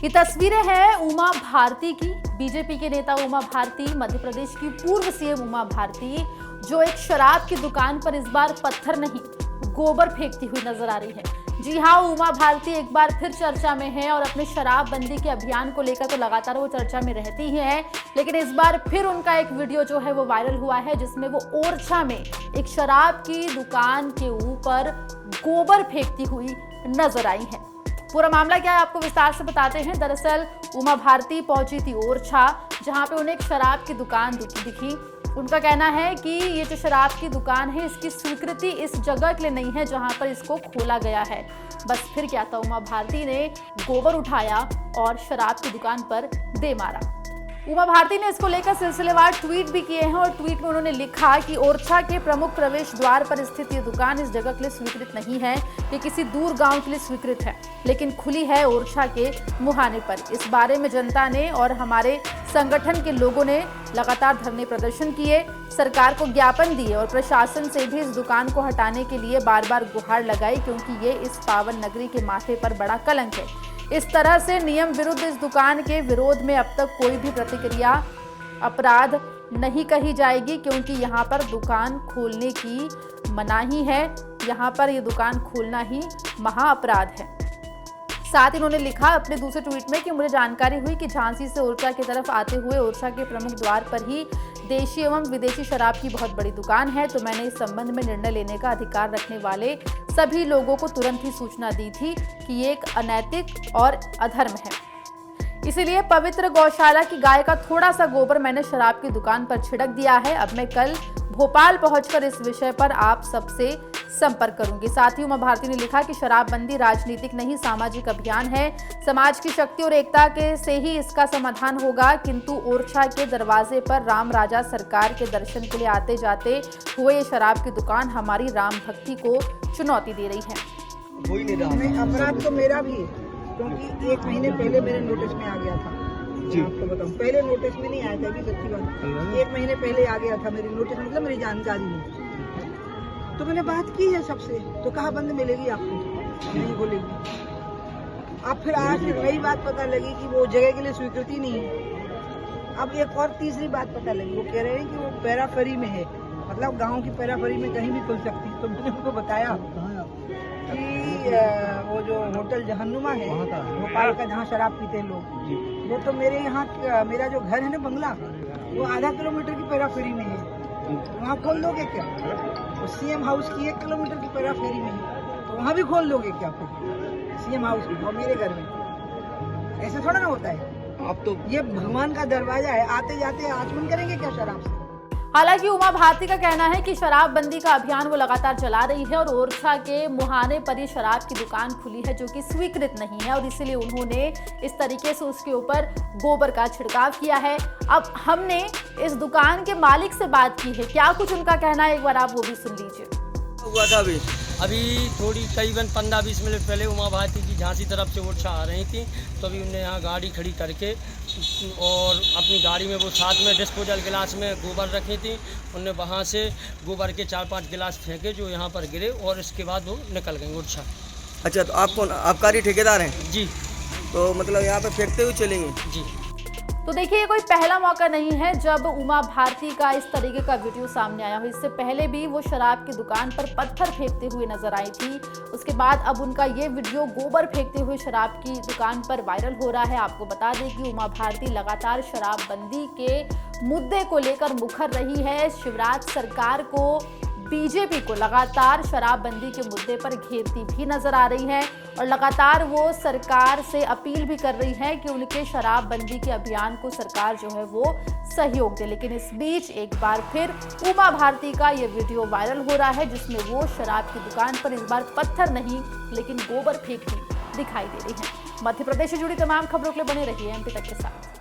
ये तस्वीरें हैं उमा भारती की। बीजेपी के नेता उमा भारती, मध्य प्रदेश की पूर्व सीएम उमा भारती, जो एक शराब की दुकान पर इस बार पत्थर नहीं गोबर फेंकती हुई नजर आ रही है। जी हाँ, उमा भारती एक बार फिर चर्चा में है और अपने शराबबंदी के अभियान को लेकर तो लगातार वो चर्चा में रहती ही है, लेकिन इस बार फिर उनका एक वीडियो जो है वो वायरल हुआ है, जिसमें वो ओरछा में एक शराब की दुकान के ऊपर गोबर फेंकती हुई नजर आई है। पूरा मामला क्या है आपको विस्तार से बताते हैं। दरअसल उमा भारती पहुंची थी ओरछा, जहां पे उन्हें एक शराब की दुकान दिखी। उनका कहना है कि ये जो शराब की दुकान है, इसकी स्वीकृति इस जगह के लिए नहीं है जहां पर इसको खोला गया है। बस फिर क्या था, उमा भारती ने गोबर उठाया और शराब की दुकान पर दे मारा। उमा भारती ने इसको लेकर सिलसिलेवार ट्वीट भी किए हैं और ट्वीट में उन्होंने लिखा कि ओरछा के प्रमुख प्रवेश द्वार पर स्थित ये दुकान इस जगह के लिए स्वीकृत नहीं है, ये किसी दूर गांव के लिए स्वीकृत है, लेकिन खुली है ओरछा के मुहाने पर। इस बारे में जनता ने और हमारे संगठन के लोगों ने लगातार धरने प्रदर्शन किए, सरकार को ज्ञापन दिए और प्रशासन से भी इस दुकान को हटाने के लिए बार बार गुहार लगाई, क्योंकि ये इस पावन नगरी के माथे पर बड़ा कलंक है। इस तरह से नियम विरुद्ध इस दुकान के विरोध में अब तक कोई भी प्रतिक्रिया अपराध नहीं कही जाएगी, क्योंकि यहाँ पर दुकान खोलने की मनाही है। यहाँ पर ये दुकान खोलना ही महाअपराध है। साथ ही उन्होंने लिखा अपने दूसरे ट्वीट में कि मुझे जानकारी हुई कि झांसी से ओरछा की तरफ आते हुए ओरछा के प्रमुख द्वार पर ही देशी एवं विदेशी शराब की बहुत बड़ी दुकान है, तो मैंने इस संबंध में निर्णय लेने का अधिकार रखने वाले सभी लोगों को तुरंत ही सूचना दी थी कि ये एक अनैतिक और अधर्म है। इसीलिए पवित्र गौशाला की गाय का थोड़ा सा गोबर मैंने शराब की दुकान पर छिड़क दिया है। अब मैं कल भोपाल पहुंचकर इस विषय पर आप सबसे संपर्क करूंगी। साथ ही उमा भारती ने लिखा कि शराबबंदी राजनीतिक नहीं, सामाजिक अभियान है। समाज की शक्ति और एकता के से ही इसका समाधान होगा, किंतु ओरछा के दरवाजे पर राम राजा सरकार के दर्शन के लिए आते जाते हुए ये शराब की दुकान हमारी राम भक्ति को चुनौती दे रही है। अपराध तो मेरा भी है, क्योंकि 1 महीने पहले मेरे नोटिस में आ गया था। जी आपको बताऊं, पहले नोटिस में नहीं आया था, सच्ची बात। 1 महीने पहले आ गया था मेरी नोटिस, मतलब मेरी जानकारी में। तो मैंने बात की है सबसे, तो कहा बंद मिलेगी आपको, नहीं बोलेगी। अब फिर आज वही बात पता लगी कि वो जगह के लिए स्वीकृति नहीं है। अब एक और तीसरी बात पता लगी, वो कह रहे हैं कि वो पैराफरी में है, मतलब गांव की पैराफरी में कहीं भी खुल सकती है। तो मैंने उनको बताया कि वो जो होटल जहन्नुमा है भोपाल का, जहाँ शराब पीते हैं लोग, वो तो मेरे यहाँ मेरा जो घर है ना बंगला, वो आधा किलोमीटर की पैराफेरी में है। वहाँ खोल दोगे क्या? तो सीएम हाउस की 1 किलोमीटर की पैराफेरी में है, तो वहाँ भी खोल दोगे क्या? सीएम हाउस भी और मेरे घर में, ऐसे थोड़ा ना होता है। अब तो ये भगवान का दरवाजा है, आते जाते आचमन करेंगे क्या शराब से? हालांकि उमा भारती का कहना है कि शराबबंदी का अभियान वो लगातार चला रही है और ओरछा के मुहाने पर ही शराब की दुकान खुली है, जो कि स्वीकृत नहीं है, और इसीलिए उन्होंने इस तरीके से उसके ऊपर गोबर का छिड़काव किया है। अब हमने इस दुकान के मालिक से बात की है, क्या कुछ उनका कहना है, एक बार आप वो भी सुन लीजिए। हुआ था अभी थोड़ी करीबन 15-20 मिनट पहले उमा भारती जी झांसी तरफ से ओरछा आ रही थी, तो अभी उन्हें यहाँ गाड़ी खड़ी करके और अपनी गाड़ी में वो साथ में डिस्पोजल गिलास में गोबर रखी थी। उन्हें वहाँ से गोबर के 4-5 गिलास फेंके जो यहाँ पर गिरे, और इसके बाद वो निकल गए ओरछा। अच्छा, तो आप कौन आबकारी ठेकेदार हैं? जी। तो मतलब यहाँ पे फेंकते हुए चलेंगे? जी। तो देखिए, ये कोई पहला मौका नहीं है जब उमा भारती का इस तरीके का वीडियो सामने आया हो। इससे पहले भी वो शराब की दुकान पर पत्थर फेंकते हुए नजर आई थी। उसके बाद अब उनका ये वीडियो गोबर फेंकते हुए शराब की दुकान पर वायरल हो रहा है। आपको बता दें कि उमा भारती लगातार शराबबंदी के मुद्दे को लेकर मुखर रही है। शिवराज सरकार को, बीजेपी को लगातार शराबबंदी के मुद्दे पर घेरती भी नजर आ रही है और लगातार वो सरकार से अपील भी कर रही है कि उनके शराबबंदी के अभियान को सरकार जो है वो सहयोग दे। लेकिन इस बीच एक बार फिर उमा भारती का ये वीडियो वायरल हो रहा है, जिसमें वो शराब की दुकान पर इस बार पत्थर नहीं लेकिन गोबर फेंकती दिखाई दे रही है। मध्य प्रदेश से जुड़ी तमाम खबरों के लिए बने रहिए एमपी तक के साथ।